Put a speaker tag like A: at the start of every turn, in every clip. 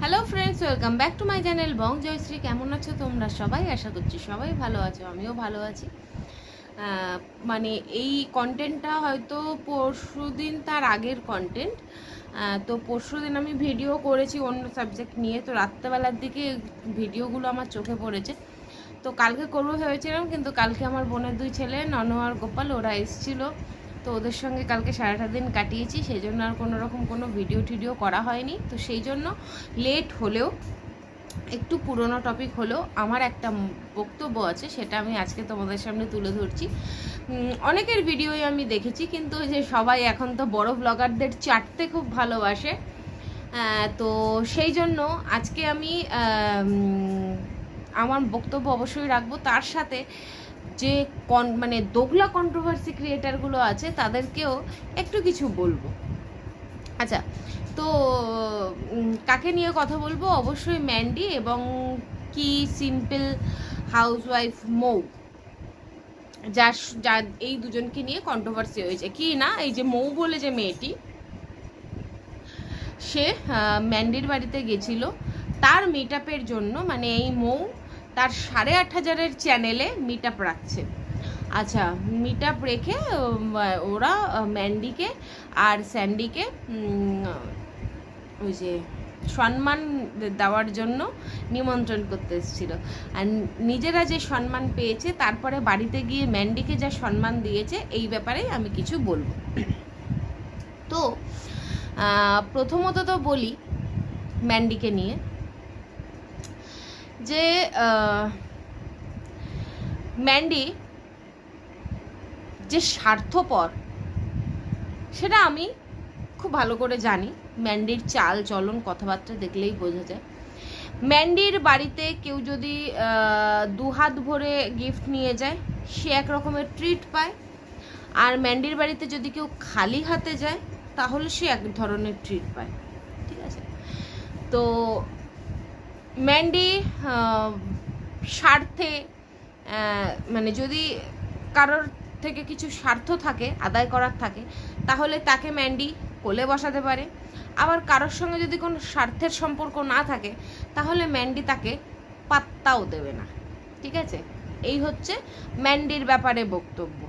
A: Hello friends, welcome back to my channel Bong Joyshree. কেমন আছো তোমরা সবাই? আশা করছি সবাই ভালো আছো, আমিও ভালো আছি। মানে এই কন্টেন্টটা হয়তো পরশু দিন তার আগের কন্টেন্ট। তো পরশু দিন আমি ভিডিও করেছি অন্য সাবজেক্ট নিয়ে, তো রাত্রেবেলার দিকে ভিডিওগুলো আমার চোখে পড়েছে। তো কালকে করবো ভেবেছিলাম, কিন্তু কালকে আমার বোনের দুই ছেলে ননু আর গোপাল ওরা এসেছিলো, তো ওদের সঙ্গে কালকে সারাটা দিন কাটিয়েছি, সেই জন্য আর কোনো রকম কোনো ভিডিও টিডিও করা হয়নি। তো সেই জন্য লেট হলেও, একটু পুরনো টপিক হলেও আমার একটা বক্তব্য আছে, সেটা আমি আজকে তোমাদের সামনে তুলে ধরছি। অনেকের ভিডিওই আমি দেখেছি, কিন্তু যে সবাই এখন তো বড় ব্লগারদের চাটতে খুব ভালোবাসে, তো সেই জন্য আজকে আমি আমার বক্তব্য অবশ্যই রাখবো। তার সাথে যে মানে দোগলা কন্ট্রোভার্সি ক্রিয়েটারগুলো আছে তাদেরকেও একটু কিছু বলবো। আচ্ছা, তো কাকে নিয়ে কথা বলবো? অবশ্যই ম্যান্ডি এবং কি সিম্পল হাউসওয়াইফ মৌ, যার এই দুজনকে নিয়ে কন্ট্রোভার্সি হয়েছে। কি না, এই যে মৌ বলে যে মেয়েটি, সে ম্যান্ডির বাড়িতে গেছিল তার মিট আপের জন্য। মানে এই মৌ তার 8,500-এর চ্যানেলে মিট আপ রাখছে। আচ্ছা, মিট আপ রেখে ওরা ম্যান্ডিকে আর স্যান্ডিকে ওই যে সম্মান দেওয়ার জন্য নিমন্ত্রণ করতে এসেছিল। আর নিজেরা যে সম্মান পেয়েছে, তারপরে বাড়িতে গিয়ে ম্যান্ডিকে যা সম্মান দিয়েছে, এই ব্যাপারেই আমি কিছু বলবো। তো প্রথমত তো বলি ম্যান্ডিকে নিয়ে, যে ম্যান্ডি যে স্বার্থপর সেটা আমি খুব ভালো করে জানি। ম্যান্ডির চাল চলন কথাবার্তা দেখলেই বোঝা যায়। ম্যান্ডির বাড়িতে কেউ যদি 2 হাত ভরে গিফট নিয়ে যায়, সে এক রকমের ট্রিট পায়। আর ম্যান্ডির বাড়িতে যদি কেউ খালি হাতে যায়, তাহলে সে এক ধরনের ট্রিট পায়। ঠিক আছে, তো ম্যান্ডি স্বার্থে, মানে যদি কারোর থেকে কিছু স্বার্থ থাকে, আদায় করার থাকে, তাহলে তাকে ম্যান্ডি কোলে বসাতে পারে। আবার কারোর সঙ্গে যদি কোনো স্বার্থের সম্পর্ক না থাকে, তাহলে ম্যান্ডি তাকে পাত্তাও দেবে না। ঠিক আছে, এই হচ্ছে ম্যান্ডির ব্যাপারে বক্তব্য।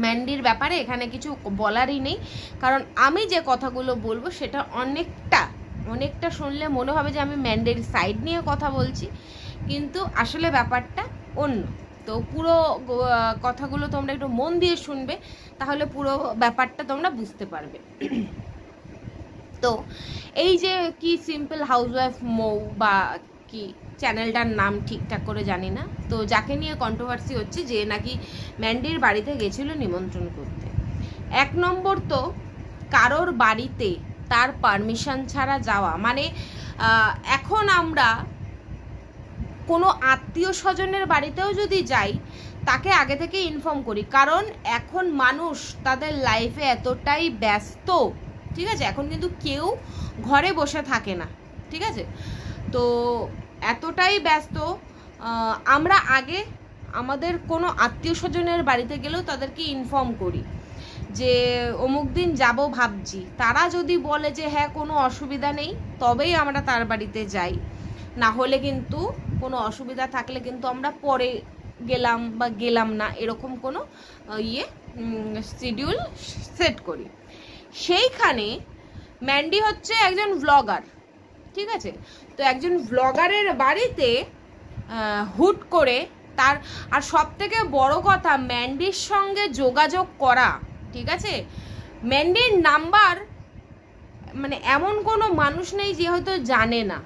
A: ম্যান্ডির ব্যাপারে এখানে কিছু বলারই নেই, কারণ আমি যে কথাগুলো বলবো সেটা অনেকটা শুনলে মনে হবে যে আমি ম্যান্ডির সাইড নিয়ে কথা বলছি, কিন্তু আসলে ব্যাপারটা অন্য। তো পুরো কথাগুলো তোমরা একটু মন দিয়ে শুনবে, তাহলে পুরো ব্যাপারটা তোমরা বুঝতে পারবে। তো এই যে কি সিম্পল হাউসওয়াইফ মৌ, বা কি চ্যানেলটার নাম ঠিকঠাক করে জানি না, তো যাকে নিয়ে কন্ট্রোভার্সি হচ্ছে, যে নাকি ম্যান্ডির বাড়িতে গেছিল নিমন্ত্রণ করতে। 1 নম্বর, তো কারোর বাড়িতে তার পারমিশন ছাড়া যাওয়া মানে, এখন আমরা কোনো আত্মীয় স্বজনের বাড়িতেও যদি যাই, তাকে আগে থেকে ইনফর্ম করি, কারণ এখন মানুষ তাদের লাইফে এতটাই ব্যস্ত। ঠিক আছে, এখন কিন্তু কেউ ঘরে বসে থাকে না। ঠিক আছে, তো এতটাই ব্যস্ত, আমরা আগে আমাদের কোনো আত্মীয় স্বজনের বাড়িতে গেলেও তাদেরকে ইনফর্ম করি যে অমুক দিন যাব ভাবছি। তারা যদি বলে যে হ্যাঁ কোনো অসুবিধা নেই, তবেই আমরা তার বাড়িতে যাই। না হলে কিন্তু কোনো অসুবিধা থাকলে কিন্তু আমরা পরে গেলাম বা গেলাম না, এরকম কোনো শিডিউল সেট করি। সেইখানে ম্যান্ডি হচ্ছে একজন ব্লগার। ঠিক আছে, তো একজন ব্লগারের বাড়িতে হুট করে তার, আর সব থেকে বড় কথা, ম্যান্ডির সঙ্গে যোগাযোগ করা। ঠিক আছে, ম্যান্ডির নাম্বার, মানে এমন কোনো মানুষ নেই যে হয়তো জানে না।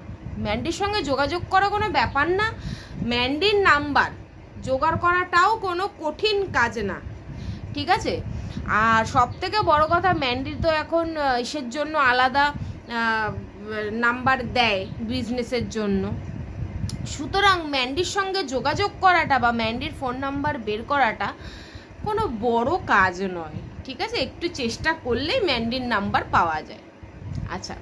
A: ম্যান্ডির সঙ্গে যোগাযোগ করা কোনো ব্যাপার না, ম্যান্ডির নাম্বার জোগাড় করাটাও কোনো কঠিন কাজ না। ঠিক আছে, আর সব থেকে বড় কথা, ম্যান্ডির তো এখন ইসের জন্য আলাদা নাম্বার দেয়, বিজনেসের জন্য। সুতরাং ম্যান্ডির সঙ্গে যোগাযোগ করাটা বা ম্যান্ডির ফোন নাম্বার বের করাটা কোনো বড় কাজ নয়। ঠিক আছে, একটু চেষ্টা করলেই ম্যান্ডির নাম্বার পাওয়া যায়। আচ্ছা,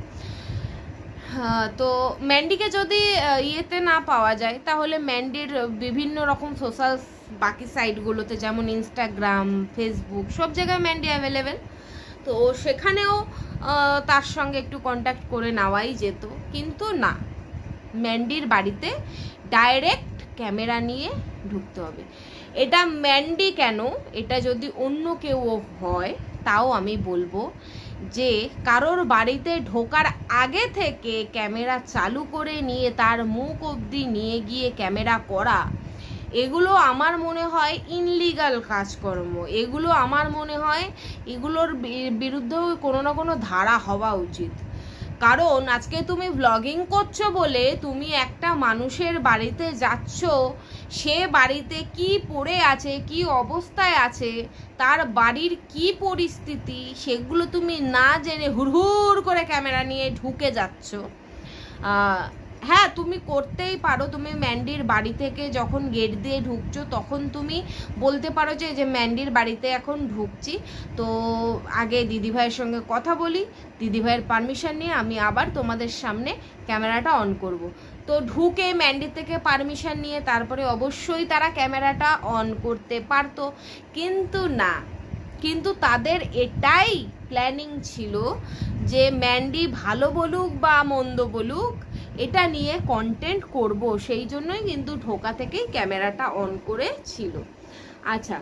A: তো ম্যান্ডিকে যদি ইয়েতে না পাওয়া যায়, তাহলে ম্যান্ডির বিভিন্ন রকম সোশ্যাল বাকি সাইটগুলোতে, যেমন ইনস্টাগ্রাম, ফেসবুক, সব জায়গায় ম্যান্ডি অ্যাভেলেবেল। তো সেখানেও তার সঙ্গে একটু কন্ট্যাক্ট করে নেওয়াই যেত, কিন্তু না, ম্যান্ডির বাড়িতে ডাইরেক্ট ক্যামেরা নিয়ে ঢুকতে হবে। এটা ম্যান্ডি কেন, এটা যদি অন্য কেউ হয় তাও আমি বলবো যে কারোর বাড়িতে ঢোকার আগে থেকে ক্যামেরা চালু করে নিয়ে তার মুখ অবধি নিয়ে গিয়ে ক্যামেরা করা, এগুলো আমার মনে হয় ইনলিগাল কাজকর্ম। এগুলো আমার মনে হয় এগুলোর বিরুদ্ধেও কোনো না কোনো ধারা হওয়া উচিত। কারণ আজকে তুমি ব্লগিং করছো বলে তুমি একটা মানুষের বাড়িতে যাচ্ছ, সে বাড়িতে কি পড়ে আছে, কি অবস্থায় আছে, তার বাড়ির কি পরিস্থিতি, সেগুলো তুমি না জেনে হুড়হুড় করে ক্যামেরা নিয়ে ঢুকে যাচ্ছ। হ্যাঁ, তুমি করতেই পারো। তুমি ম্যান্ডির বাড়ি থেকে যখন গেট দিয়ে ঢুকছো তখন তুমি বলতে পারো যে ম্যান্ডির বাড়িতে এখন ঢুকছি, তো আগে দিদিভাইয়ের সঙ্গে কথা বলি, দিদিভাইয়ের পারমিশন নিয়ে আমি আবার তোমাদের সামনে ক্যামেরাটা অন করব। তো ঢুকে ম্যান্ডির থেকে পারমিশন নিয়ে তারপরে অবশ্যই তারা ক্যামেরাটা অন করতে পারতো, কিন্তু না, কিন্তু তাদের এটাই প্ল্যানিং ছিল যে ম্যান্ডি ভালো বলুক বা মন্দ বলুক, এটা নিয়ে কন্টেন্ট করব, সেই জন্যই কিন্তু ঢোকা থেকেই ক্যামেরাটা অন করেছিল। আচ্ছা,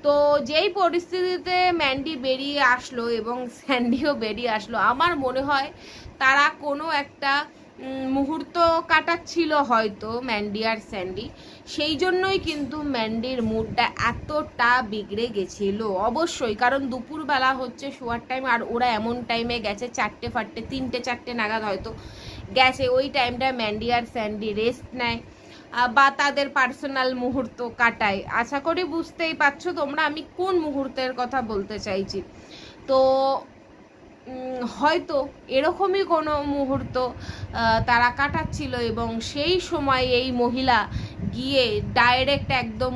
A: তো যেই পরিস্থিতিতে ম্যান্ডি বেরিয়ে আসলো এবং স্যান্ডিও বেরিয়ে আসলো, আমার মনে হয় তারা কোনো একটা মুহূর্ত কাটাচ্ছিল হয়তো ম্যান্ডি আর স্যান্ডি, সেই জন্যই কিন্তু ম্যান্ডির মুডটা এতটা বিগড়ে গেছিল অবশ্যই। কারণ দুপুরবেলা হচ্ছে শোয়ার টাইম, আর ওরা এমন টাইমে গেছে 3টে-4টে নাগাদ হয়তো গেছে, ওই টাইমটা ম্যান্ডি আর স্যান্ডি রেস্ট নেয় বা তাদের পার্সোনাল মুহূর্ত কাটায়। আশা করি বুঝতেই পারছো তোমরা আমি কোন মুহূর্তের কথা বলতে চাইছি। তো হয়তো এরকমই কোনো মুহূর্ত তারা কাটাচ্ছিল এবং সেই সময় এই মহিলা গিয়ে ডাইরেক্ট একদম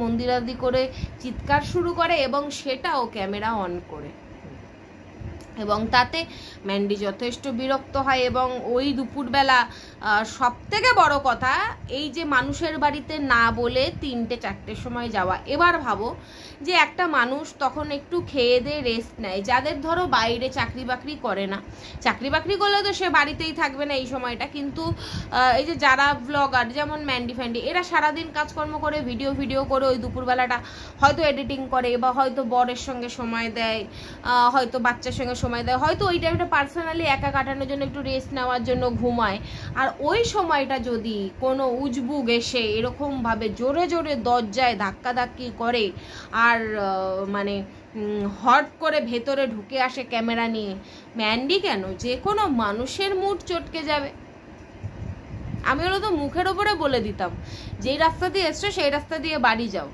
A: মন্দিরাদি করে চিৎকার শুরু করে এবং সেটাও ক্যামেরা অন করে, এবং তাতে ম্যান্ডি যথেষ্ট বিরক্ত হয়। এবং ওই দুপুরবেলা সব থেকে বড় কথা, এই যে মানুষের বাড়িতে না বলে 3টে-4টের সময় যাওয়া। এবার ভাবো যে একটা মানুষ তখন একটু খেয়ে দিয়ে রেস্ট নেয়, যাদের ধরো বাইরে চাকরি বাকরি করে না, চাকরি বাকরি করলে তো সে বাড়িতেই থাকবে না এই সময়টা, কিন্তু এই যে যারা ব্লগার যেমন ম্যান্ডি ফ্যান্ডি, এরা সারাদিন কাজকর্ম করে ভিডিও করে ওই দুপুরবেলাটা হয়তো এডিটিং করে বা হয়তো বরের সঙ্গে সময় দেয়, হয়তো বাচ্চার সঙ্গে সময় দেয়, হয়তো ওই টাইমটা পার্সোনালি একা কাটানোর জন্য একটু রেস্ট নেওয়ার জন্য ঘুমায়। আর ওই সময়টা যদি কোনো উজবুক এসে এরকমভাবে জোরে দরজায় ধাক্কাধাক্কি করে আর মানে হট করে ভেতরে ঢুকে আসে ক্যামেরা নিয়ে, ম্যান্ডি কেন, যে কোনো মানুষের মুড চটকে যাবে। আমি ওরা তো মুখের ওপরে বলে দিতাম, যেই রাস্তা দিয়ে এসছো সেই রাস্তা দিয়ে বাড়ি যাও,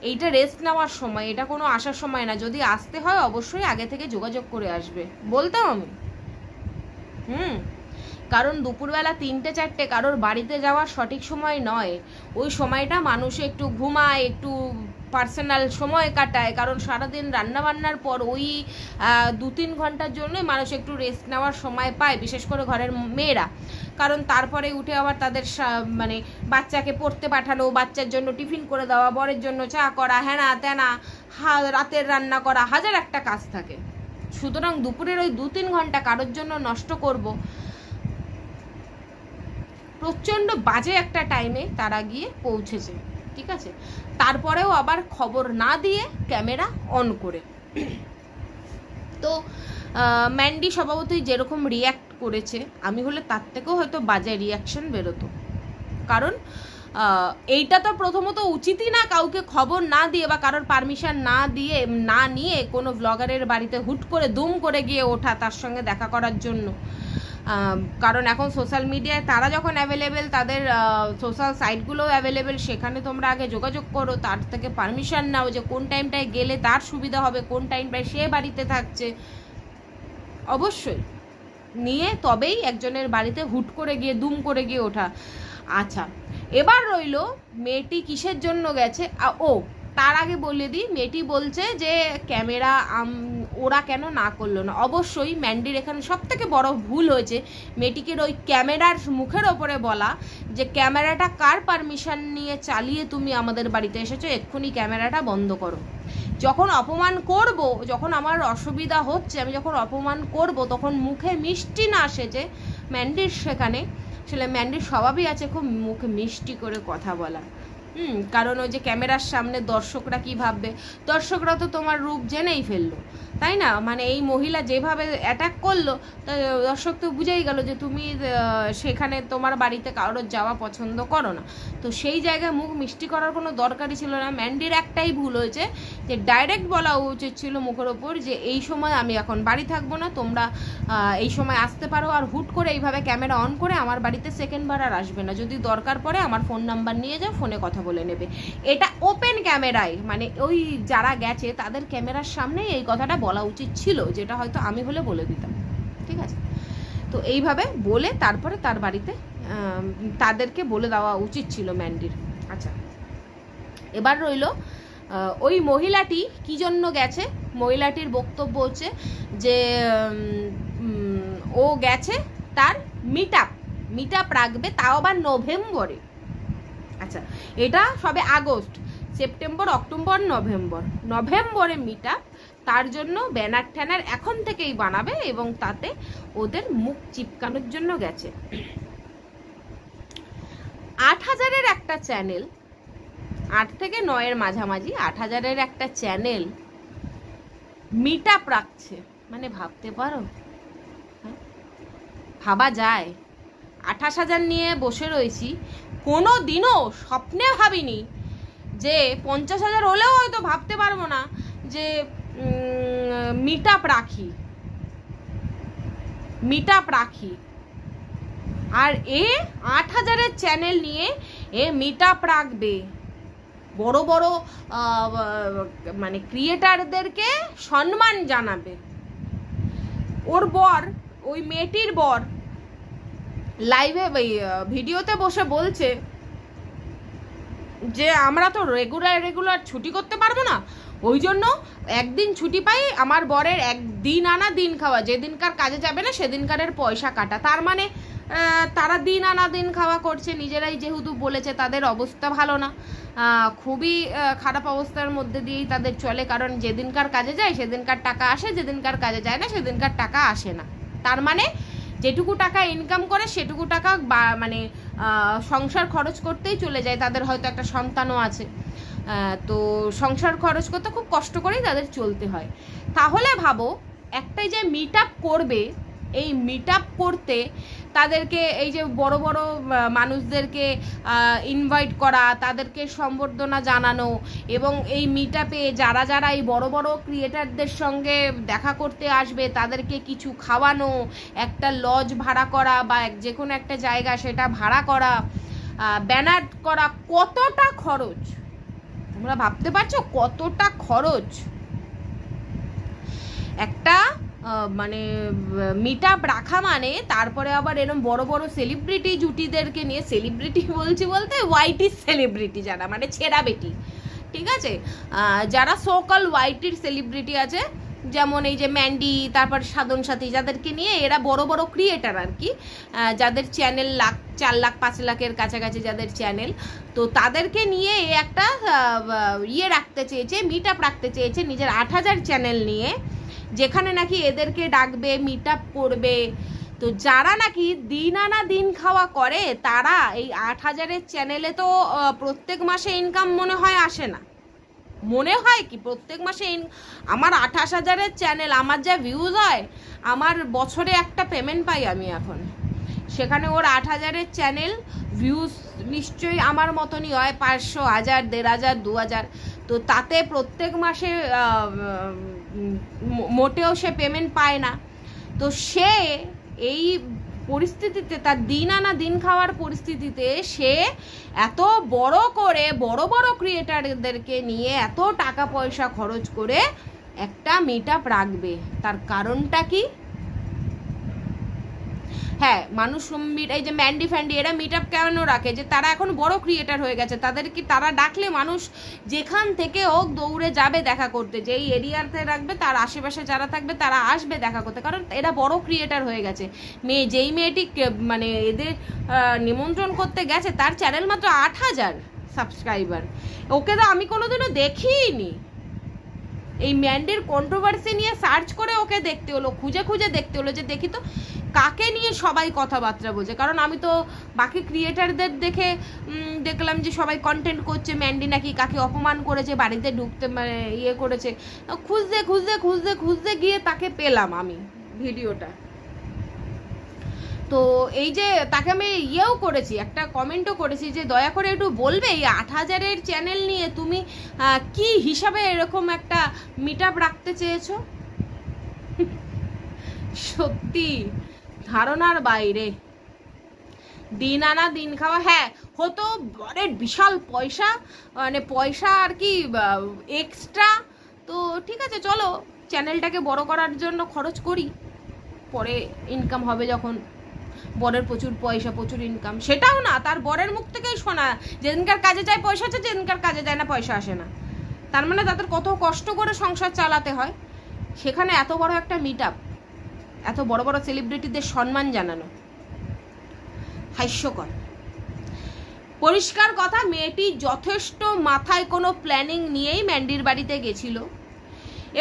A: এইটা রেস্ট নেওয়ার সময়, এটা কোনো আসার সময় না, যদি আসতে হয় অবশ্যই আগে থেকে যোগাযোগ করে আসবে, বলতাম আমি। কারণ দুপুরবেলা 3টে-4টে কারোর বাড়িতে যাওয়ার সঠিক সময় নয়, ওই সময়টা মানুষ একটু ঘুমায়, একটু পার্সোনাল সময় কাটায়, কারণ সারাদিন রান্নাবান্নার পর ওই 2-3 ঘন্টার জন্য মানুষ একটু রেস্ট নেওয়ার সময় পায়, বিশেষ করে ঘরের মেয়েরা। কারণ তারপরে উঠে আবার তাদের মানে বাচ্চাকে পড়তে পাঠানো, বাচ্চার জন্য টিফিন করে দেওয়া, বরের জন্য চা করা, হ্যানা ত্যানা, রাতের রান্না করা, হাজার একটা কাজ থাকে। সুতরাং দুপুরের ওই 2-3 ঘন্টা কারোর জন্য নষ্ট করব, প্রচণ্ড বাজে একটা টাইমে তারা গিয়ে পৌঁছেছে, ঠিক আছে। তারপরেও আবার খবর না দিয়ে ক্যামেরা অন করে। তো ম্যান্ডি স্বভাবতই যেরকম রিয়্যাক্ট করেছে, আমি হলে তার থেকেও হয়তো বাজে রিয়াকশন বেরোতো। কারণ এইটা তো প্রথমত উচিতই না কাউকে খবর না দিয়ে বা কারোর পারমিশন না নিয়ে কোনো ব্লগারের বাড়িতে হুট করে দুম করে গিয়ে ওঠা তার সঙ্গে দেখা করার জন্য। কারণ এখন সোশ্যাল মিডিয়ায় তারা যখন অ্যাভেলেবেল, তাদের সোশ্যাল সাইটগুলোও অ্যাভেলেবেল, সেখানে তোমরা আগে যোগাযোগ করো, তার থেকে পারমিশন নাও যে কোন টাইমটায় গেলে তার সুবিধা হবে, কোন টাইমটায় সে বাড়িতে থাকছে, অবশ্যই নিয়ে তবেই একজনের বাড়িতে হুট করে গিয়ে দুম করে গিয়ে ওঠা। আচ্ছা, এবার রইল মেয়েটি কিসের জন্য গেছে। তার আগে বলে দিই, মেয়েটি বলছে যে ক্যামেরা ওরা কেন না করলো না। অবশ্যই ম্যান্ডির এখানে সব থেকে বড় ভুল হয়েছে মেয়েটিকে ওই ক্যামেরার মুখের ওপরে বলা যে ক্যামেরাটা কার পারমিশন নিয়ে চালিয়ে তুমি আমাদের বাড়িতে এসেছো, এক্ষুনি ক্যামেরাটা বন্ধ করো। যখন অপমান করব, যখন আমার অসুবিধা হচ্ছে, আমি যখন অপমান করব, তখন মুখে মিষ্টি না সেজে ম্যান্ডির সেখানে আসলে ম্যান্ডির স্বভাবই আছে খুব মুখে মিষ্টি করে কথা বলা। কারণ ওই যে ক্যামেরার সামনে দর্শকরা কি ভাববে, দর্শকরা তো তোমার রূপ জেনেই ফেললো, তাই না? মানে এই মহিলা যেভাবে অ্যাটাক করলো, দর্শক তো বুঝেই গেল যে তুমি সেখানে তোমার বাড়িতে কারোর যাওয়া পছন্দ করো না। তো সেই জায়গায় মুখ মিষ্টি করার কোনো দরকারই ছিল না। ম্যান্ডির একটাই ভুল হয়েছে যে ডাইরেক্ট বলা উচিত ছিল মুখের ওপর যে এই সময় আমি এখন বাড়ি থাকবো না, তোমরা এই সময় আসতে পারো, আর হুট করে এইভাবে ক্যামেরা অন করে আমার বাড়িতে সেকেন্ডবার আর আসবে না, যদি দরকার পড়ে আমার ফোন নাম্বার নিয়ে যাও, ফোনে কথা বলে নেবে। এটা ওপেন ক্যামেরায়, মানে ওই যারা গেছে তাদের ক্যামেরার সামনেই এই কথাটা বলা উচিত ছিল, যেটা হয়তো আমি হলে বলে দিতাম, ঠিক আছে? তো এইভাবে বলে তারপরে তার বাড়িতে তাদেরকে বলে দেওয়া উচিত ছিল ম্যান্ডির। আচ্ছা, এবার রইল ওই মহিলাটি কি জন্য গেছে। মহিলাটির বক্তব্য হচ্ছে যে ও গেছে তার মিট আপ রাখবে, তাও আবার নভেম্বরে। আচ্ছা, এটা সবে আগস্ট, সেপ্টেম্বর, অক্টোবর, নভেম্বরে মিট আপ, তার জন্য ব্যানার ট্যানার এখন থেকেই বানাবে এবং তাতে ওদের মুখ চিপকানোর জন্য গেছে। ৮,০০০-এর একটা চ্যানেল, ৮ থেকে ৯-এর মাঝামাঝি ৮,০০০-এর একটা চ্যানেল মিট আপ রাখছে, মানে ভাবতে পারো? ভাবা যায়? ২৮,০০০ নিয়ে বসে রয়েছি, কোনো দিনও স্বপ্নে ভাবিনি যে ৫০,০০০ হলেও হয়তো ভাবতে পারবো না যে মিট আপ রাখি। আর এ ৮,০০০-এর চ্যানেল নিয়ে এ মিট আপ রাখবে, বড় বড় মানে ক্রিয়েটারদেরকে সম্মান জানাবে। ওর বর, ওই মেয়েটির বর লাইভে ভিডিওতে বসে বলছে যে আমরা তো রেগুলার ছুটি করতে পারবো না, ওই জন্য একদিন ছুটি পাই, আমার বরের একদিন আনা দিন খাওয়া, যেদিনকার কাজে যাবে না সেদিনকারের পয়সা কাটা। তার মানে তারা দিন আনা দিন খাওয়া করছে, নিজেরাই যেহেতু বলেছে তাদের অবস্থা ভালো না, খুবই খারাপ অবস্থার মধ্যে দিয়েই তাদের চলে, কারণ যেদিনকার কাজে যায় সেদিনকার টাকা আসে, যেদিনকার কাজে যায় না সেদিনকার টাকা আসে না। তার মানে যেটুকু টাকা ইনকাম করে সেটুকু টাকা মানে সংসার খরচ করতেই চলে যায়। তাদের হয়তো একটা সন্তানও আছে, তো সংসার খরচ করতে খুব কষ্ট করেই তাদের চলতে হয়। তাহলে ভাবো, একটাই যে মিট আপ করবে, এই মিট আপ করতে তাদেরকে এই যে বড় বড় মানুষদেরকে ইনভাইট করা, তাদেরকে সম্বর্ধনা জানানো, এবং এই মিট আপে যারা যারা এই বড় বড় ক্রিয়েটারদের সঙ্গে দেখা করতে আসবে তাদেরকে কিছু খাওয়ানো, একটা লজ ভাড়া করা বা যে কোনো একটা জায়গা সেটা ভাড়া করা, ব্যানার করা, কতটা খরচ তোমরা ভাবতে পারছো? কতটা খরচ একটা মানে মিট আপ রাখা, মানে তারপরে আবার এরকম বড় বড় সেলিব্রিটি জুটিদেরকে নিয়ে, সেলিব্রিটি বলছি বলতে ওয়াইটির সেলিব্রিটি যারা, মানে ছেঁড়া বেটি, ঠিক আছে, যারা সোকল ওয়াইটির সেলিব্রিটি আছে, যেমন এই যে ম্যান্ডি, তারপর সাধন সাথী, যাদেরকে নিয়ে এরা বড় বড় ক্রিয়েটার আর কি, যাদের চ্যানেল 4 লাখ 5 লাখের কাছাকাছি যাদের চ্যানেল, তো তাদেরকে নিয়ে একটা রাখতে চেয়েছে, মিট আপ রাখতে চেয়েছে নিজের ৮,০০০ চ্যানেল নিয়ে, যেখানে নাকি এদেরকে ডাকবে, মিট আপ করবে। তো যারা নাকি দিন আনা দিন খাওয়া করে, তারা এই ৮,০০০-এর চ্যানেলে তো প্রত্যেক মাসে ইনকাম মনে হয় আসে না, মনে হয় কি প্রত্যেক মাসে আমার ২৮,০০০-এর চ্যানেল, আমার যা ভিউজ হয়, আমার বছরে একটা পেমেন্ট পাই আমি এখন, সেখানে ওর ৮,০০০-এর চ্যানেল ভিউজ নিশ্চয়ই আমার মতনই হয়, ৫০০, ১,০০০, ১,৫০০, ২,০০০। তো তাতে প্রত্যেক মাসে মোটেও সে পেমেন্ট পায় না। তো সে এই পরিস্থিতিতে, তার দিন আনা দিন খাওয়ার পরিস্থিতিতে, সে এত বড় করে বড় বড় ক্রিয়েটারদেরকে নিয়ে এত টাকা পয়সা খরচ করে একটা মিট আপ রাখবে। তার কারণটা কি? হ্যাঁ, মানুষ এই যে ম্যান্ডি ফ্যান্ডি এরা মিট আপ কেন রাখে? যে তারা এখন বড় ক্রিয়েটার হয়ে গেছে, তাদেরকে তারা ডাকলে মানুষ যেখান থেকে হোক দৌড়ে যাবে দেখা করতে, যেই এরিয়াতে রাখবে তার আশেপাশে যারা থাকবে তারা আসবে দেখা করতে, কারণ এরা বড় ক্রিয়েটার হয়ে গেছে। যেই মেয়েটি মানে এদের নিমন্ত্রণ করতে গেছে, তার চ্যানেল মাত্র ৮,০০০ সাবস্ক্রাইবার, ওকে তো আমি কোনোদিনও দেখিনি, এই ম্যান্ডির কন্ট্রোভার্সি নিয়ে সার্চ করে ওকে দেখতে হলো, খুঁজে খুঁজে দেখতে হলো যে দেখি তো কাকে নিয়ে সবাই কথাবার্তা বলছে। কারণ আমি তো বাকি ক্রিয়েটারদের দেখে দেখলাম যে সবাই কন্টেন্ট করছে ম্যান্ডি নাকি কাকে অপমান করেছে, বাড়িতে ঢুকতে মানে ইয়ে করেছে। খুঁজতে খুঁজতে খুঁজতে খুঁজতে গিয়ে তাকে পেলাম আমি ভিডিওটা। তো এই যে তাকে আমি ইয়েও করেছি, একটা কমেন্টও করেছি যে দয়া করে একটু বলবে এই 8000-এর চ্যানেল নিয়ে তুমি কি হিসাবে এরকম একটা মিট আপ রাখতে চেয়েছো। সত্যি ধারণার বাইরে, দিন আনা দিন খাওয়া। হ্যাঁ হতো বরের বিশাল পয়সা, মানে পয়সা আর কি এক্সট্রা, তো ঠিক আছে চলো চ্যানেলটাকে বড় করার জন্য খরচ করি, পরে ইনকাম হবে যখন, বরের প্রচুর পয়সা প্রচুর ইনকাম। সেটাও না, তার বরের মুখ থেকেই শোনা যেদিনকার কাজে যায় পয়সা আছে, যেদিনকার কাজে যায় না পয়সা আসে না। তার মানে তাদের কত কষ্ট করে সংসার চালাতে হয়। সেখানে এত বড় একটা মিট আপ, এত বড় বড় সেলিব্রিটিদের সম্মান জানানো হাস্যকর। পরিষ্কার কথা, মেয়েটি যথেষ্ট মাথায় কোনো প্ল্যানিং নিয়েই ম্যান্ডির বাড়িতে গেছিল,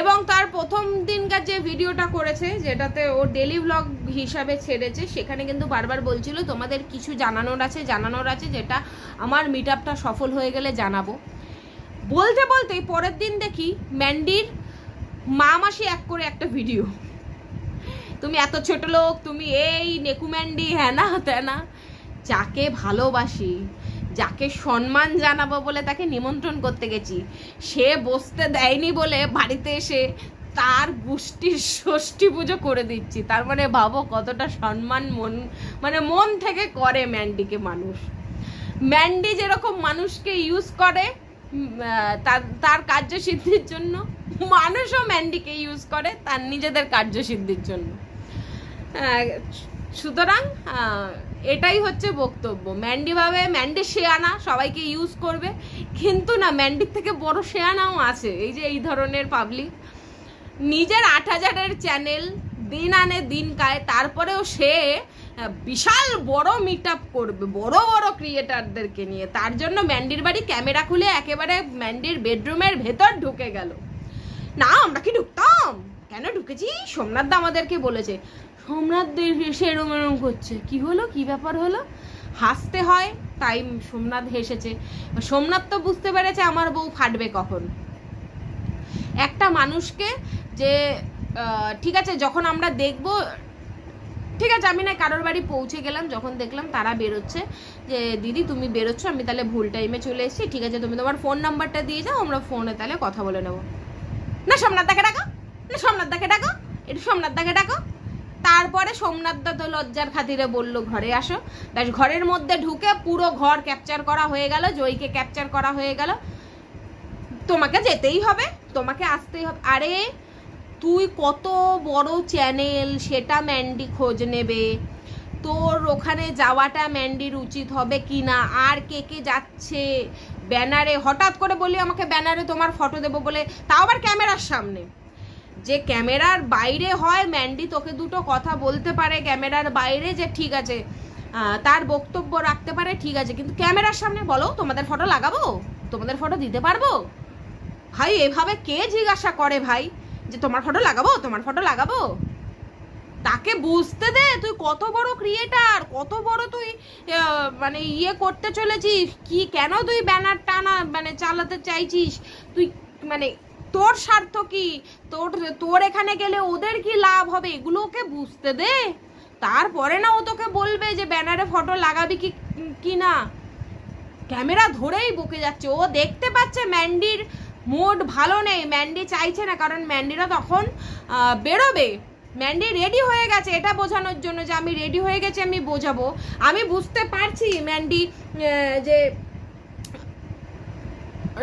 A: এবং তার প্রথম দিনকার যে ভিডিওটা করেছে যেটাতে ও ডেলি ব্লগ হিসাবে ছেড়েছে, সেখানে কিন্তু বারবার বলছিল তোমাদের কিছু জানানোর আছে যেটা আমার মিট আপটা সফল হয়ে গেলে জানাবো। বলতে বলতেই পরের দিন দেখি ম্যান্ডির মা মাসি এক করে একটা ভিডিও, তুমি এত ছোট লোক, তুমি এই নেকু ম্যান্ডি, হ্যাঁ না ত্যানা। যাকে ভালোবাসি, যাকে সম্মান জানাবো বলে তাকে নিমন্ত্রণ করতে গেছি, সে বসতে দেয়নি বলে বাড়িতে এসে তার গোষ্ঠীর ষষ্ঠী পুজো করে দিচ্ছি। তার মানে ভাবো কতটা সম্মান মন থেকে করে ম্যান্ডিকে মানুষ। ম্যান্ডি যেরকম মানুষকে ইউজ করে তার কার্যসিদ্ধির জন্য, মানুষও ম্যান্ডিকে ইউজ করে তার নিজেদের কার্যসিদ্ধির জন্য। সুতরাং এটাই হচ্ছে বক্তব্য। ম্যান্ডি ভাবে ম্যান্ডি শেয়ানা, সবাইকে ইউজ করবে, কিন্তু না, ম্যান্ডির থেকে বড় শেয়ানাও আছে এই যে এই ধরনের পাবলিক। নিজের 8000-এর চ্যানেল দিন আনে দিন খায়, তারপরেও সে বিশাল বড় মিট আপ করবে বড় বড় ক্রিয়েটারদেরকে নিয়ে। তার জন্য ম্যান্ডির বাড়ি ক্যামেরা খুলে একেবারে ম্যান্ডির বেডরুমের ভেতর ঢুকে গেল। না আমরা কি ঢুকতাম, কেন ঢুকেছি, সোমনাথ দা আমাদেরকে বলেছে। সোমনাথ হেসে এরম এরম করছে, কি হলো, কি ব্যাপার হলো, হাসতে হয় তাই সোমনাথ হেসেছে। সোমনাথ তো বুঝতে পেরেছে আমার বউ ফাটবে কখন। একটা মানুষকে যে ঠিক আছে যখন আমরা দেখব, ঠিক আছে আমি না কারোর বাড়ি পৌঁছে গেলাম, যখন দেখলাম তারা বেরোচ্ছে যে দিদি তুমি বেরোচ্ছ, আমি তাহলে ভুল টাইমে চলে এসেছি, ঠিক আছে তুমি তোমার ফোন নাম্বারটা দিয়ে যাও, আমরা ফোনে তাহলে কথা বলে নেবো। না সোমনাথ দাকে ডাকো, না সোমনাথ দাকে ডাকো, একটু সোমনাথ দাকে ডাকো। তারপরে সোমনাথ দা তো লজ্জার খাতিরে বলল ঘরে আসো। ব্যাস ঘরের মধ্যে ঢুকে পুরো ঘর ক্যাপচার করা হয়ে গেল, জয়কে ক্যাপচার করা হয়ে গেল। তোমাকে যেতেই হবে, তোমাকে আসতেই হবে। আরে তুই কত বড় চ্যানেল, সেটা ম্যান্ডি খোঁজ নেবে, তোর ওখানে যাওয়াটা ম্যান্ডির উচিত হবে কি না, আর কে কে যাচ্ছে ব্যানারে, হঠাৎ করে বলি আমাকে ব্যানারে তোমার ফটো দেবো বলে, তাও আবার ক্যামেরার সামনে। যে ক্যামেরার বাইরে হয় ম্যান্ডি তোকে দুটো কথা বলতে পারে ক্যামেরার বাইরে, যে ঠিক আছে তার বক্তব্য রাখতে পারে, ঠিক আছে, কিন্তু ক্যামেরার সামনে বলো তোমাদের ফটো লাগাবো, তোমাদের ফটো দিতে পারবো। ভাই এভাবে কে জিজ্ঞাসা করে ভাই যে তোমার ফটো লাগাবো, তোমার ফটো লাগাবো? তাকে বুঝতে দে তুই কত বড় ক্রিয়েটার, কত বড় তুই মানে ইয়ে করতে চলেছিস, কি কেন তুই ব্যানার টানা মানে চালাতে চাইছিস, তুই মানে তোর স্বার্থ কি, তোর এখানে গেলে ওদের কি লাভ হবে, এগুলোকে বুঝতে দে। তারপরে না ও তোকে বলবে যে ব্যানারে ফটো লাগাবি কি না। ক্যামেরা ধরেই বকে যাচ্ছে, ও দেখতে পাচ্ছে ম্যান্ডির মুড ভালো নেই, ম্যান্ডি চাইছে না, কারণ ম্যান্ডিরা তখন বেরোবে, ম্যান্ডি রেডি হয়ে গেছে এটা বোঝানোর জন্য যে আমি রেডি হয়ে গেছি, আমি বোঝাবো। আমি বুঝতে পারছি ম্যান্ডি যে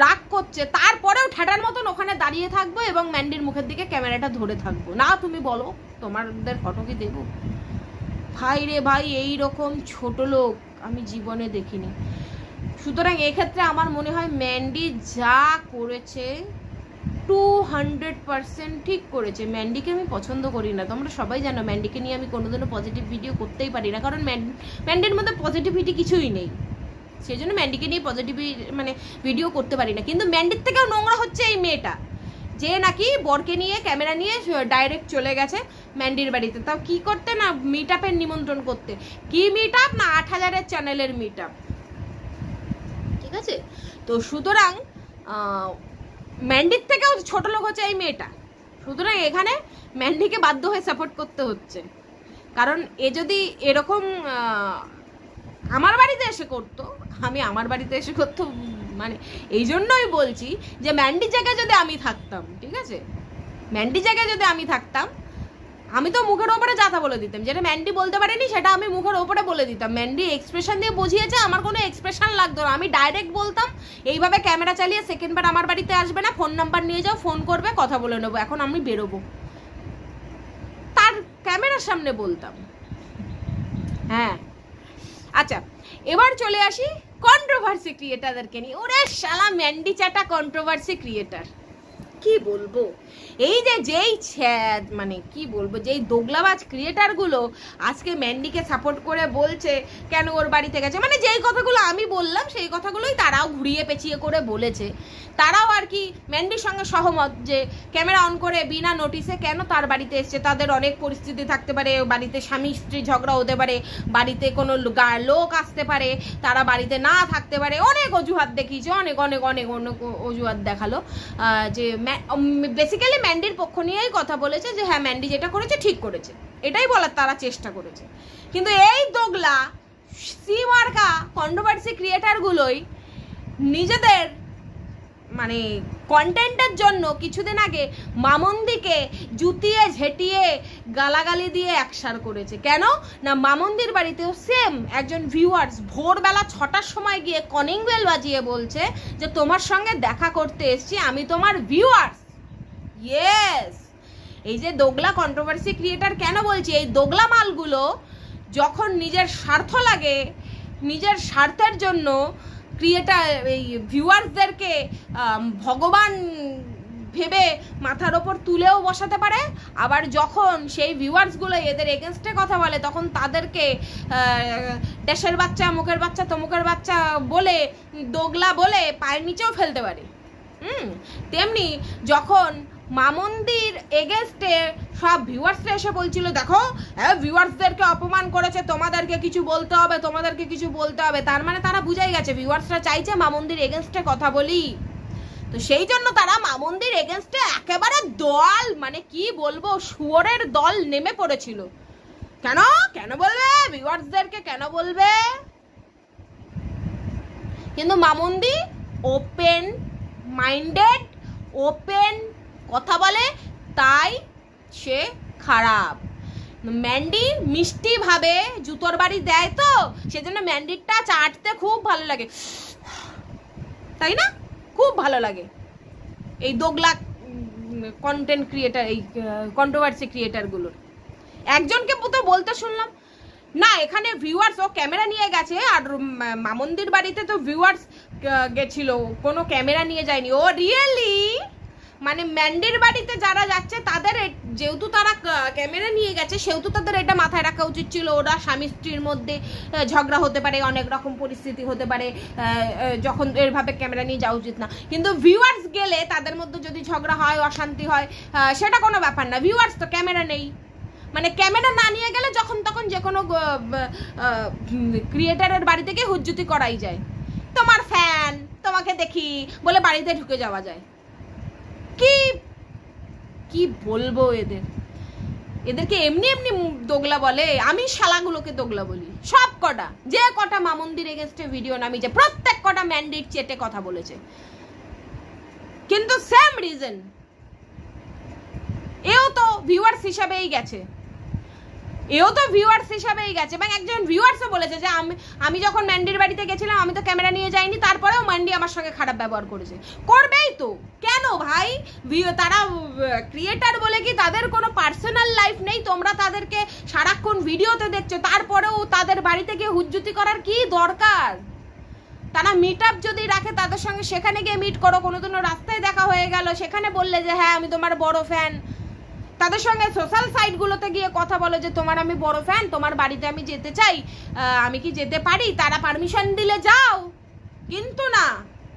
A: রাগ করছে, তারপরেও ঠেটার মতন ওখানে দাঁড়িয়ে থাকবো এবং ম্যান্ডির মুখের দিকে ক্যামেরাটা ধরে থাকবো। না তুমি বলো তোমাদের ফটো কি দেবো? ভাই রে ভাই, এইরকম ছোট লোক আমি জীবনে দেখিনি। সুতরাং এক্ষেত্রে আমার মনে হয় ম্যান্ডি যা করেছে 200% ঠিক করেছে। ম্যান্ডিকে আমি পছন্দ করি না, তোমরা সবাই জানো ম্যান্ডিকে নিয়ে আমি কোনোদিনও পজিটিভ ভিডিও করতেই পারি না, কারণ ম্যান্ডির মধ্যে পজিটিভিটি কিছুই নেই, সেই জন্য ম্যান্ডিকে নিয়ে পজিটিভ মানে ভিডিও করতে পারি না। কিন্তু ম্যান্ডির থেকেও নোংরা হচ্ছে এই মেয়েটা, যে নাকি বরকে নিয়ে ক্যামেরা নিয়ে ডাইরেক্ট চলে গেছে ম্যান্ডির বাড়িতে, তাও কি করতে না মিট আপের নিমন্ত্রণ করতে। কি মিট আপ না 8000-এর চ্যানেলের মিট আপ, ঠিক আছে। তো সুতরাং ম্যান্ডির থেকেও ছোট লোক হচ্ছে এই মেয়েটা, সুতরাং এখানে ম্যান্ডিকে বাধ্য হয়ে সাপোর্ট করতে হচ্ছে। কারণ এ যদি এরকম আমার বাড়িতে এসে করতো, আমি আমার বাড়িতে এসে করতো, মানে এই জন্যই বলছি যে ম্যান্ডির জায়গায় যদি আমি থাকতাম, ঠিক আছে, ম্যান্ডির জায়গায় যদি আমি থাকতাম, আমি তো মুখের ওপরে যাতা বলে দিতাম, যেটা ম্যান্ডি বলতে পারেনি সেটা আমি মুখের ওপরে বলে দিতাম। ম্যান্ডি এক্সপ্রেশন দিয়ে বুঝিয়েছে, আমার কোনো এক্সপ্রেশন লাগতো না, আমি ডাইরেক্ট বলতাম এইভাবে ক্যামেরা চালিয়ে সেকেন্ডবার আমার বাড়িতে আসবে না, ফোন নাম্বার নিয়ে যাও, ফোন করবে, কথা বলে নেবো, এখন আমি বেরোবো, তার ক্যামেরার সামনে বলতাম। হ্যাঁ, আচ্ছা এবার চলে আসি কন্ট্রোভার্সি ক্রিয়েটারদেরকে নিয়ে। ওরে শালা ম্যান্ডি চাটা কন্ট্রোভার্সি ক্রিয়েটার, কি বলবো, এই যে যেই মানে কি বলবো, যেই দোগলাবাজ ক্রিয়েটারগুলো আজকে ম্যান্ডিকে সাপোর্ট করে বলছে কেন ওর বাড়িতে গেছে, মানে যেই কথাগুলো আমি বললাম সেই কথাগুলোই তারাও ঘুরিয়ে পেঁচিয়ে করে বলেছে। তারাও আর কি ম্যান্ডির সঙ্গে সহমত যে ক্যামেরা অন করে বিনা নোটিসে কেন তার বাড়িতে এসছে। তাদের অনেক পরিস্থিতি থাকতে পারে, বাড়িতে স্বামী স্ত্রী ঝগড়া হতে পারে, বাড়িতে কোনো লোক আসতে পারে, তারা বাড়িতে না থাকতে পারে, অনেক অজুহাত দেখিয়েছে, অনেক অনেক অনেক অনেক অজুহাত দেখালো। যে বেসিক্যালি ম্যান্ডির পক্ষ নিয়েই কথা বলেছে যে হ্যাঁ ম্যান্ডি যেটা করেছে ঠিক করেছে, এটাই বলার তারা চেষ্টা করেছে। কিন্তু এই দোগলা সিমার্কা কন্ট্রোভার্সি ক্রিয়েটারগুলোই নিজেদের মানে কন্টেন্টের জন্য কিছুদিন আগে মামন্দিকে জুতিয়ে ঝেটিয়ে গালাগালি দিয়ে একসার করেছে। কেন না মামন্দির বাড়িতেও সেম একজন ভিউয়ার্স ভোরবেলা 6টার সময় গিয়ে কলিং বেল বাজিয়ে বলছে যে তোমার সঙ্গে দেখা করতে এসছি, আমি তোমার ভিউয়ার্স। ইয়েস, এই যে দোগলা কন্ট্রোভার্সি ক্রিয়েটার কেন বলছি, এই দোগলা মালগুলো যখন নিজের স্বার্থ লাগে, নিজের স্বার্থের জন্য ক্রিয়েটার এই ভিউয়ার্সদেরকে ভগবান ভেবে মাথার ওপর তুলেও বসাতে পারে, আবার যখন সেই ভিউয়ার্সগুলো এদের এগেনস্টে কথা বলে তখন তাদেরকে দেশের বাচ্চা, মুখের বাচ্চা, তমুকের বাচ্চা বলে, দোগলা বলে পায়ের নিচেও ফেলতে পারে। তেমনি যখন মামন্দির এগেনস্টে সব ভিউয়ার্সরা এসে বলছিল দেখো হ্যাঁ ভিউয়ার্সদেরকে অপমান করেছে, তোমাদেরকে কিছু বলতে হবে, তোমাদেরকে কিছু বলতে হবে, তার মানে তারা বুঝাই গেছে ভিউয়ার্সরা চাইছে মামন্দির এগেনস্টে কথা বলি। তো সেই জন্য তারা মামন্দির এগেনস্টে একেবারে দল, মানে কি বলবো, শুয়োরের দল নেমে পড়েছিল। কেন কেন বলবে ভিউয়ার্সদেরকে, কেন বলবে? কিন্তু মামন্দি ওপেন মাইন্ডেড, ওপেন কথা বলে, তাই সে খারাপ। ম্যান্ডি মিষ্টি ভাবে জুতোর বাড়ি দেয়, তো সেজন্য ম্যান্ডিরটা চাটতে খুব ভালো লাগে, তাই না? খুব ভালো লাগে এই দোগলা কন্টেন্ট ক্রিয়েটার, এই কন্ট্রোভার্সি ক্রিয়েটারগুলোর। একজনকে তো বলতে শুনলাম না এখানে ভিউয়ার্স, ও ক্যামেরা নিয়ে গেছে, আর মামন্দির বাড়িতে তো ভিউয়ার্স গেছিল, কোনো ক্যামেরা নিয়ে যায়নি। ও রিয়েলি, মানে ম্যান্ডির বাড়িতে যারা যাচ্ছে তাদের যেহেতু তারা ক্যামেরা নিয়ে গেছে সেহেতু তাদের এটা মাথায় রাখা উচিত ছিল ওরা স্বামী স্ত্রীর মধ্যে ঝগড়া হতে পারে, অনেক রকম পরিস্থিতি হতে পারে, যখন এরভাবে ক্যামেরা নিয়ে যাওয়া উচিত না। কিন্তু ভিউয়ার্স গেলে তাদের মধ্যে যদি ঝগড়া হয়, অশান্তি হয়, সেটা কোনো ব্যাপার না, ভিউয়ার্স তো ক্যামেরা নেই, মানে ক্যামেরা না নিয়ে গেলে যখন তখন যে কোনো ক্রিয়েটারের বাড়ি থেকে হুজ্জুতি করাই যায়, তোমার ফ্যান তোমাকে দেখি বলে বাড়িতে ঢুকে যাওয়া যায়। কি কি বলবো, এদেরকে এমনি এমনি দোগলা বলে, আমি শালাগুলোকে দোগলা বলি। সব কটা, যে কটা মামন্দির এগেনস্টে ভিডিও নামিয়েছে প্রত্যেক কটা ম্যান্ডির চেটে কথা বলেছে, কিন্তু সেম রিজন, এও তো ভিউয়ার্স হিসাবেই গেছে, এবং একজন ভিউয়ার্সও বলেছে যে আমি যখন ম্যান্ডির বাড়িতে গেছিলাম আমি তো ক্যামেরা নিয়ে যাইনি, তারপরেও ম্যান্ডি আমার সঙ্গে খারাপ ব্যবহার করেছে। করবেই তো, কেন ভাই? তারা ক্রিয়েটার বলে কি তাদের কোনো পার্সোনাল লাইফ নেই? তোমরা তাদেরকে সারাক্ষণ ভিডিওতে দেখছো, তারপরেও তাদের বাড়িতে গিয়ে হুজ্জুতি করার কি দরকার? তারা মিট আপ যদি রাখে তাদের সঙ্গে সেখানে গিয়ে মিট করো, কোনোদিনও রাস্তায় দেখা হয়ে গেল সেখানে বললে যে হ্যাঁ আমি তোমার বড় ফ্যান, তাদের সঙ্গে সোশ্যাল সাইটগুলোতে গিয়ে কথা বলো যে তোমার আমি বড় ফ্যান, তোমার বাড়িতে আমি যেতে চাই, আমি কি যেতে পারি? তারা পারমিশন দিলে যাও, কিন্তু না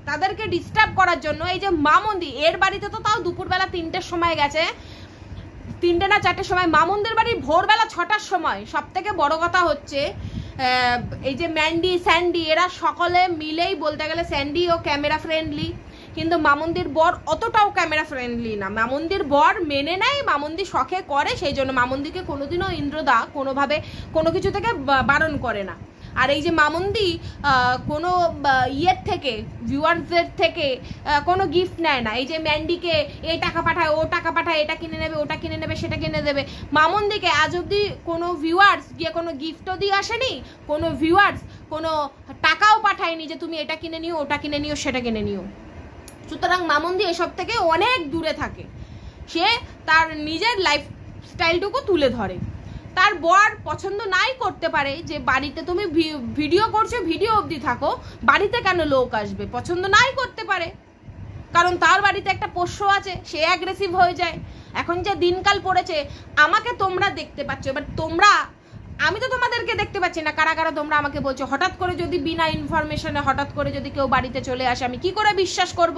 A: তাদেরকে ডিস্টার্ব করার জন্য এই যে মামুন্দি, এর বাড়িতে তো তাও দুপুরবেলা 3টের সময় গেছে, 3টে না 4টের সময়, মামুন্দির বাড়ি ভোরবেলা 6টার সময়। সব থেকে বড় কথা হচ্ছে এই যে ম্যান্ডি স্যান্ডি এরা সকলে মিলেই বলতে গেলে, স্যান্ডিও ক্যামেরা ফ্রেন্ডলি, কিন্তু মামুন্দির বর অতটাও ক্যামেরা ফ্রেন্ডলি না। মামুন্দির বর মেনে নেয়, মামুন্দি শখে করে, সেই জন্য মামুন্দিকে কোনোদিনও ইন্দ্রদা কোনোভাবে কোনো কিছু থেকে বারণ করে না। আর এই যে মামুন্দি কোনো ইয়ের থেকে, ভিউয়ার্সদের থেকে কোনো গিফট নেয় না। এই যে ম্যান্ডিকে এই টাকা পাঠায়, ও টাকা পাঠায়, এটা কিনে নেবে, ওটা কিনে নেবে, সেটা কিনে দেবে, মামুন্দিকে আজ অব্দি কোনো ভিউয়ার্স গিয়ে কোনো গিফটও দিয়ে আসেনি, কোনো ভিউয়ার্স কোনো টাকাও পাঠায়নি যে তুমি এটা কিনে নিও, ওটা কিনে নিও, সেটা কিনে নিও। সুতরাং মামুন্দি এসব থেকে অনেক দূরে থাকে, সে তার নিজের লাইফস্টাইলটুকু তুলে ধরে। তার বর পছন্দ নাই করতে পারে যে বাড়িতে তুমি ভিডিও করছো, ভিডিও অবধি থাকো, বাড়িতে কেন লোক আসবে, পছন্দ নাই করতে পারে, কারণ তার বাড়িতে একটা পোষ্য আছে, সে অ্যাগ্রেসিভ হয়ে যায়। এখন যে দিনকাল পড়েছে, আমাকে তোমরা দেখতে পাচ্ছ, এবার তোমরা, আমি তো তোমাদেরকে দেখতে পাচ্ছি না, কারা কারা তোমরা আমাকে বলছো। হঠাৎ করে যদি বিনা ইনফরমেশনে হঠাৎ করে যদি কেউ বাড়িতে চলে আসে, আমি কি করে বিশ্বাস করব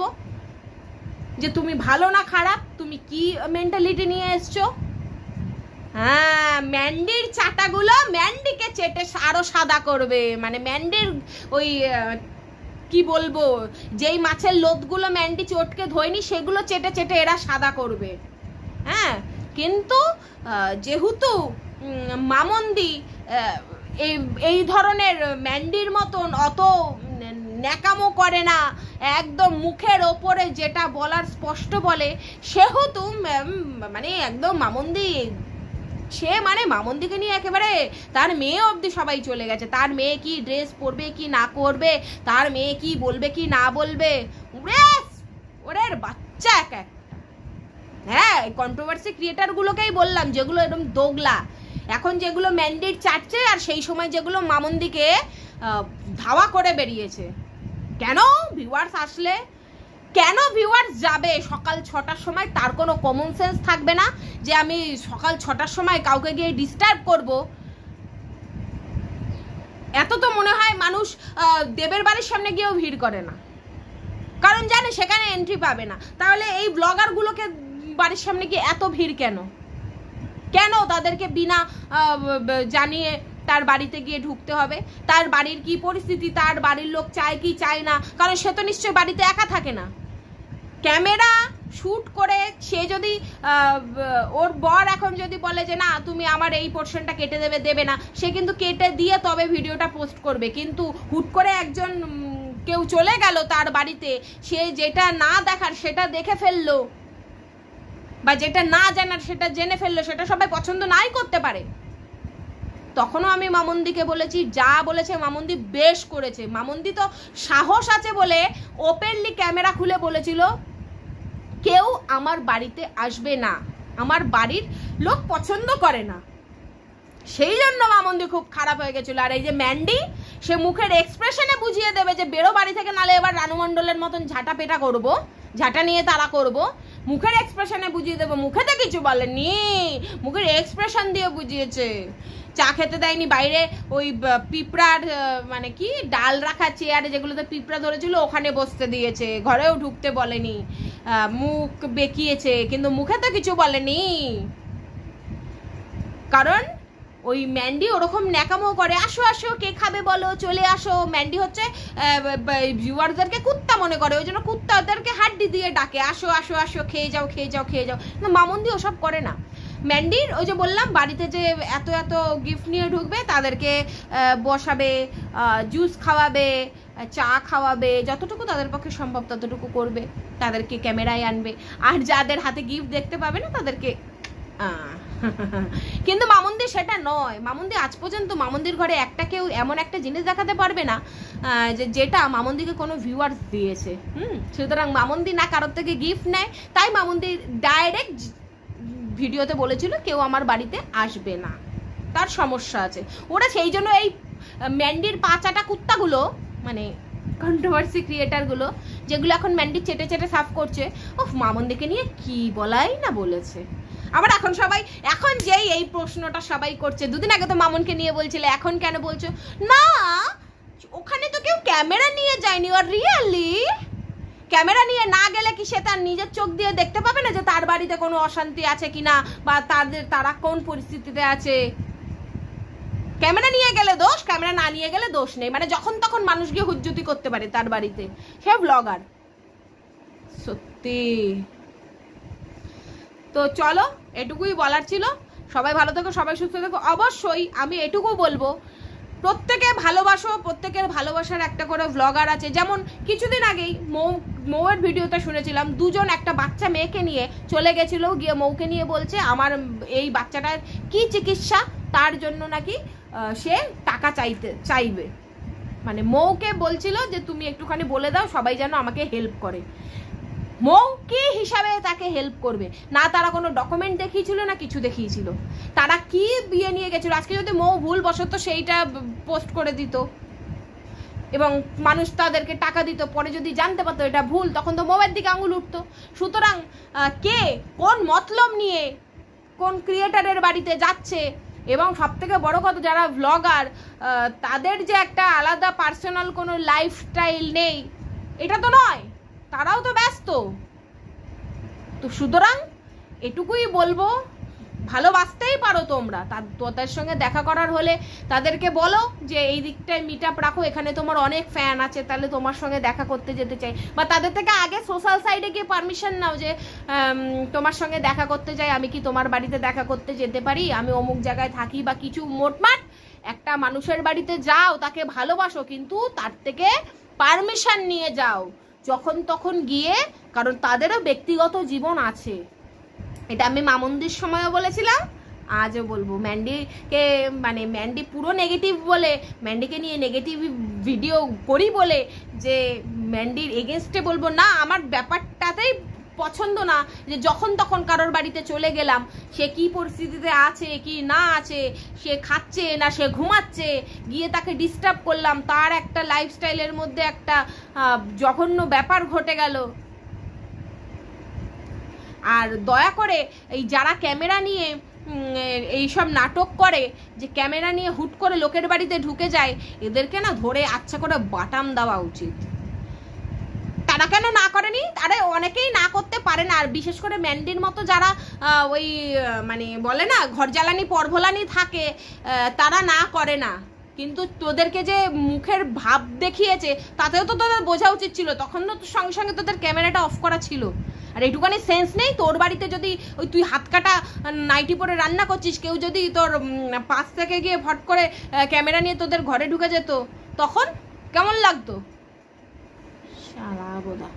A: যে তুমি ভালো না খারাপ, তুমি কি মেন্টালিটি নিয়ে এসছো? হ্যাঁ, ম্যান্ডির চাটাগুলো ম্যান্ডিকে চেটে আরো সাদা করবে, মানে ম্যান্ডির ওই কি বলবো, যেই মাছের লোদগুলো ম্যান্ডি চটকে ধোয়নি সেগুলো চেটে চেটে এরা সাদা করবে। হ্যাঁ, কিন্তু যেহেতু মামুন্দি এই ধরনের ম্যান্ডির মতন অত ন্যাকামো করে না, একদম মুখের ওপরে যেটা বলার স্পষ্ট বলে, সেহেতু মানে একদম মামুন্দি, সে মানে মামুন্দিকে নিয়ে একেবারে তার মেয়ে অবধি সবাই চলে গেছে। তার মেয়ে কি ড্রেস পরবে কি না করবে, তার মেয়ে কি বলবে কি না বলবে, ওরের বাচ্চা এক একটা। হ্যাঁ, কন্ট্রোভার্সি ক্রিয়েটার গুলোকেই বললাম, যেগুলো এরকম দোগলা, এখন যেগুলো ম্যান্ডেট চাটছে, আর সেই সময় যেগুলো মামুন্দিকে ধাওয়া করে বেরিয়েছে। কেন ভিউয়ার্স আসলে, কেন ভিউয়ার্স যাবে সকাল 6টার সময়? তার কোনো কমন সেন্স থাকবে না যে আমি সকাল 6টার সময় কাউকে গিয়ে ডিস্টার্ব করব? এত তো মনে হয় মানুষ দেবের বাড়ির সামনে গিয়েও ভিড় করে না, কারণ জানে সেখানে এন্ট্রি পাবে না। তাহলে এই ব্লগারগুলোকে বাড়ির সামনে গিয়ে এত ভিড় কেন? কেন তাদেরকে বিনা জানিয়ে তার বাড়িতে গিয়ে ঢুকতে হবে? তার বাড়ির কি পরিস্থিতি, তার বাড়ির লোক চায় কি চায় না, কারণ সে তো নিশ্চয়ই বাড়িতে একা থাকে না। ক্যামেরা শুট করে সে যদি ওর বর এখন যদি বলে যে না তুমি আমার এই পোর্শনটা কেটে দেবে না, সে কিন্তু কেটে দিয়ে তবে ভিডিওটা পোস্ট করবে। কিন্তু হুট করে একজন কেউ চলে গেল তার বাড়িতে, সে যেটা না দেখার সেটা দেখে ফেললো, বা যেটা না জানার সেটা জেনে ফেললো, সেটা সবাই পছন্দ নাই করতে পারে। তখনও আমি মামুন্দিকে বলেছি, যা বলেছে মামুন্দি বেশ করেছে। মামুন্দি তো সাহস আছে বলে ওপেনলি ক্যামেরা খুলে বলেছিল কেউ আমার বাড়িতে আসবে না, আমার বাড়ির লোক পছন্দ করে না। সেই জন্য মামুন্দি খুব খারাপ হয়ে গেছিল। আর এই যে ম্যান্ডি, সে মুখের এক্সপ্রেশনে বুঝিয়ে দেবে যে বেরো বাড়ি থেকে, নালে এবার রানু মণ্ডলের মতন ঝাঁটা পেটা করবো, ঝাঁটা নিয়ে তারা করবো। মুখের এক্সপ্রেশনে বুঝিয়ে দেবো, মুখেতে কিছু বলেনি, মুখের এক্সপ্রেশন দিয়ে বুঝিয়েছে। চা খেতে দেয়নি, বাইরে ওই পিঁপড়ার মানে কি ডাল রাখা চেয়ারে যেগুলোতে পিঁপড়া ধরেছিল ওখানে বসতে দিয়েছে, ঘরেও ঢুকতে বলেনি, মুখ বেঁকিয়েছে, কিন্তু মুখে তো কিছু বলেনি। কারণ ওই ম্যান্ডি ওরকম ন্যাকামো করে, আসো আসো কে খাবে বলো, চলে আসো। ম্যান্ডি হচ্ছে ভিউয়ারদেরকে কুত্তা মনে করে, ওই জন্য কুত্তাদেরকে হাড্ডি দিয়ে ডাকে, আসো আসো আসো খেয়ে যাও খেয়ে যাও খেয়ে যাও। না, মামুন্দি ওসব করে না। ম্যান্ডির ওই যে বললাম বাড়িতে যে এত এত গিফট নিয়ে ঢুকবে, তাদেরকে বসাবে, জুস খাওয়াবে, চা খাওয়াবে, যতটুকু তাদের পক্ষে সম্ভব ততটুকু করবে, তাদেরকে ক্যামেরায় আনবে। আর যাদের হাতে গিফট দেখতে পাবে না তাদেরকে কিন্তু মামুন্দি সেটা নয়। মামুন্দি আজ পর্যন্ত মামুন্দির ঘরে একটা কেউ এমন একটা জিনিস দেখাতে পারবে না যেটা মামুন্দিকে কোনো ভিউয়ার্স দিয়েছে। সুতরাং মামুন্দি না কারোর থেকে গিফট নেয়, তাই মামুন্দি ডাইরেক্ট ভিডিওতে বলেছিল কেউ আমার বাড়িতে আসবে না, তার সমস্যা আছে। ওরা সেই জন্য এই ম্যান্ডির পাচাটা কুত্তাগুলো, মানে কন্ট্রোভার্সি ক্রিয়েটারগুলো, যেগুলো এখন ম্যান্ডি চেটে চেটে সাফ করছে, ওফ মামুন্দিকে নিয়ে কি বলাই না বলেছে। আবার এখন সবাই, এখন যেই এই প্রশ্নটা সবাই করছে, দুদিন আগে তো মামুনকে নিয়ে বলছিলে, এখন কেন বলছো না ওখানে তো কেউ ক্যামেরা নিয়ে যায়নি? আর রিয়েলি ক্যামেরা নিয়ে না গেলে কি সে তার নিজের চোখ দিয়ে দেখতে পাবে না যে তার বাড়িতে কোনো অশান্তি আছে কিনা, বা তারা কোন পরিস্থিতিতে আছে? ক্যামেরা নিয়ে গেলে দোষ, ক্যামেরা না নিয়ে গেলে দোষ নেই। মানে যখন তখন মানুষ গিয়ে হুজ্জুতি করতে পারে তার বাড়িতে, সে ব্লগার। সত্যি। তো চলো, এটুকুই বলার ছিল। সবাই ভালো থেকো, সবাই সুস্থ থেকো। অবশ্যই আমি এটুকু বলবো, প্রত্যেকে ভালোবাসো, প্রত্যেকের ভালোবাসার একটা করে ব্লগার আছে। যেমন কিছুদিন আগেই মৌয়ের ভিডিওতে শুনেছিলাম, দুজন একটা বাচ্চা মেয়েকে নিয়ে চলে গেছিল, গিয়ে মৌকে নিয়ে বলছে আমার এই বাচ্চাটার কি চিকিৎসা, তার জন্য নাকি সে টাকা চাইবে। মানে মৌকে বলছিল যে তুমি একটুখানি বলে দাও সবাই যেন আমাকে হেল্প করে। মৌ কি হিসাবে তাকে হেল্প করবে? না তারা কোনো ডকুমেন্ট দেখিয়েছিল, না কিছু দেখিয়েছিল। তারা কি বিয়ে নিয়ে গেছিল? আজকে যদি মৌ ভুলবশত সেইটা পোস্ট করে দিত এবং মানুষ তাদেরকে টাকা দিত, পরে যদি জানতে পারতো এটা ভুল, তখন তো মৌয়ের দিকে আঙুল উঠতো। সুতরাং কে কোন মতলব নিয়ে কোন ক্রিয়েটারের বাড়িতে যাচ্ছে, এবং সবথেকে বড় কথা যারা ব্লগার তাদের যে একটা আলাদা পার্সোনাল কোনো লাইফস্টাইল নেই, এটা তো নয়, তারাও তো ব্যস্ত। তো সুতরাং এটুকুই বলবো, ভালোবাসতেই পারো তোমরা। তাদের সঙ্গে দেখা করার হলে তাদেরকে বলো যে এই দিকটায় মিট আপ রাখো, এখানে তোমার অনেক ফ্যান আছে, তাহলে তোমার সঙ্গে দেখা করতে যেতে চাই। বা তাদের থেকে আগে সোশ্যাল সাইডে গিয়ে পারমিশন নাও যে তোমার সঙ্গে দেখা করতে চাই, আমি কি তোমার বাড়িতে দেখা করতে যেতে পারি, আমি অমুক জায়গায় থাকি বা কিছু। মোটমাট একটা মানুষের বাড়িতে যাও, তাকে ভালোবাসো, কিন্তু তার থেকে পারমিশন নিয়ে যাও যখন তখন গিয়ে, কারণ তাদেরও ব্যক্তিগত জীবন আছে। এটা আমি মামুন্দির সময়ও বলেছিলাম, আজও বলবো। ম্যান্ডিকে মানে ম্যান্ডি পুরো নেগেটিভ বলে, ম্যান্ডিকে নিয়ে নেগেটিভ ভিডিও করি বলে যে ম্যান্ডির এগেনস্টে বলবো না, আমার ব্যাপারটাতেই পছন্দ না যে যখন তখন কারোর বাড়িতে চলে গেলাম, সে কি পরিস্থিতিতে আছে কি না আছে, সে খাচ্ছে না সে ঘুমাচ্ছে, গিয়ে তাকে ডিস্টার্ব করলাম, তার একটা লাইফস্টাইলের মধ্যে একটা জঘন্য ব্যাপার ঘটে গেল। আর দয়া করে এই যারা ক্যামেরা নিয়ে এইসব নাটক করে, যে ক্যামেরা নিয়ে হুট করে লোকের বাড়িতে ঢুকে যায়, এদেরকে না ধরে আচ্ছা করে বাটাম দেওয়া উচিত। তারা কেন না করেনি? আরে অনেকেই না করতে পারে না, আর বিশেষ করে ম্যান্ডির মতো যারা ওই মানে বলে না ঘর জ্বালানি পর ভোলানি থাকে, তারা না করে না। কিন্তু তোদেরকে যে মুখের ভাব দেখিয়েছে, তাতেও তো তোদের বোঝা উচিত ছিল, তখন তো সঙ্গে সঙ্গে তোদের ক্যামেরাটা অফ করা ছিল। আর এইটুখানি সেন্স নেই? তোর বাড়িতে যদি ওই তুই হাত কাটা নাইটি পরে রান্না করছিস, কেউ যদি তোর পাশ থেকে গিয়ে ফট করে ক্যামেরা নিয়ে তোদের ঘরে ঢুকে যেত, তখন কেমন লাগতো? সারা বোধা।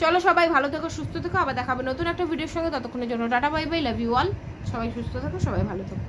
A: চলো সবাই ভালো থেকো, সুস্থ থেকো, আবার দেখাবে নতুন একটা ভিডিওর সঙ্গে। ততক্ষণের জন্য tata, bye bye, love you all. সবাই সুস্থ থেকো, সবাই ভালো থেকো।